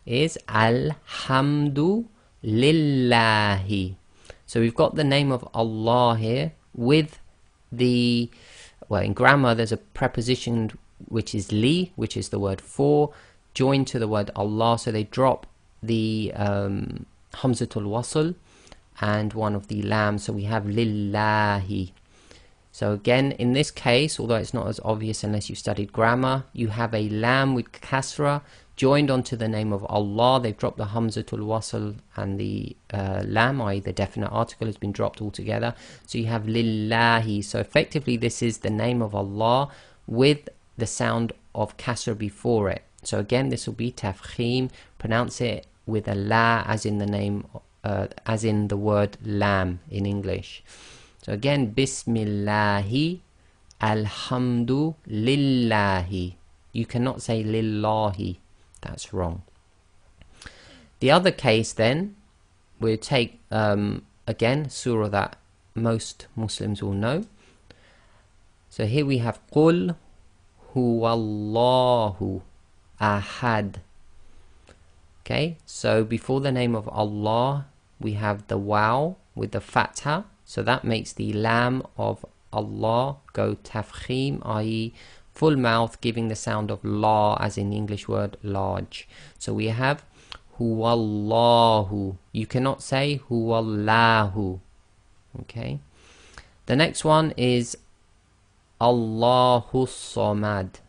is Alhamdu Lillahi. So we've got the name of Allah here with the, well, in grammar there's a preposition which is li, which is the word for, joined to the word Allah, so they drop the Hamzatul Wasl and one of the lam, so we have Lillahi. So again, in this case, although it's not as obvious unless you've studied grammar, you have a lam with kasra joined onto the name of Allah. They've dropped the Hamzatul Wasl and the lam, i.e. the definite article has been dropped altogether. So you have Lillahi. So effectively this is the name of Allah with the sound of kasra before it. So again, this will be tafkhim. Pronounce it with a la as in the name, as in the word lam in English. So again, Bismillahi, Alhamdu Lillahi. You cannot say Lillahi. That's wrong. The other case then, we'll take again surah that most Muslims will know. So here we have Qul Huwallahu Ahad. Okay, so before the name of Allah we have the waw with the fatha, so that makes the lam of Allah go tafkhim, i.e. full mouth, giving the sound of la as in the English word large. So we have Huwallahu. You cannot say Huwallahu. Okay. The next one is Allahu Samad.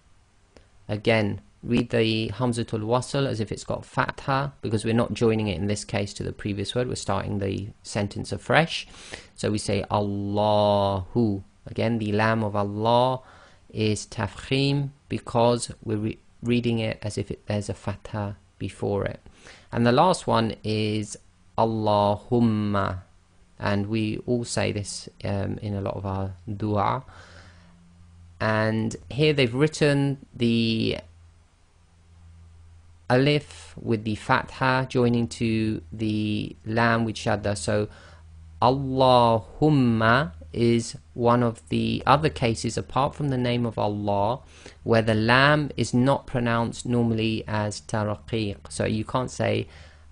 Again, read the Hamzatul Wasl as if it's got fatha, because we're not joining it in this case to the previous word. We're starting the sentence afresh. So we say Allahu. Again, the lam of Allah is tafkhim because we're reading it as if there's a fatha before it. And the last one is Allahumma, and we all say this in a lot of our dua. And here they've written the alif with the fatha joining to the lam with shadda. So Allahumma is one of the other cases apart from the name of Allah where the lam is not pronounced normally as taraqiq. So you can't say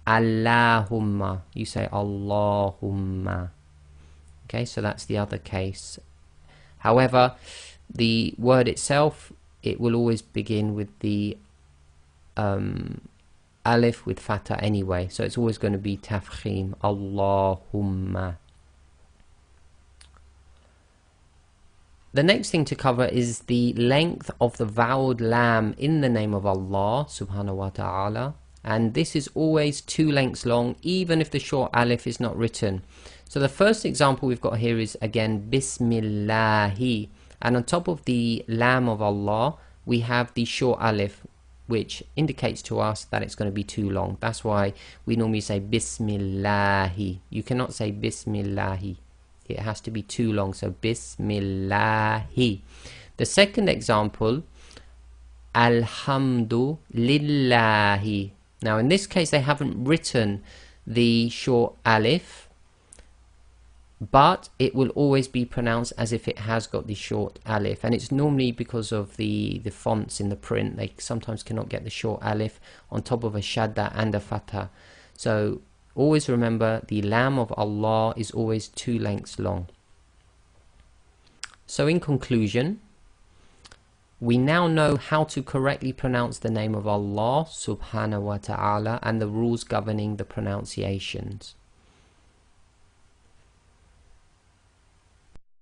Allahumma, you say Allahumma. Okay, so that's the other case. However, the word itself, it will always begin with the alif with fatha anyway, so it's always going to be tafkhim, Allahumma. The next thing to cover is the length of the voweled lam in the name of Allah subhanahu wa ta'ala, and this is always 2 lengths long even if the short alif is not written. So the first example we've got here is again Bismillahi, and on top of the lam of Allah we have the short alif, which indicates to us that it's going to be too long. That's why we normally say Bismillahi. You cannot say Bismillahi. It has to be too long, so Bismillahi. The second example, Alhamdu Lillahi. Now in this case they haven't written the short alif, but it will always be pronounced as if it has got the short alif, and it's normally because of the fonts in the print. They sometimes cannot get the short alif on top of a shadda and a fatha. So always remember the lam of Allah is always 2 lengths long. So in conclusion, we now know how to correctly pronounce the name of Allah subhanahu wa ta'ala and the rules governing the pronunciations.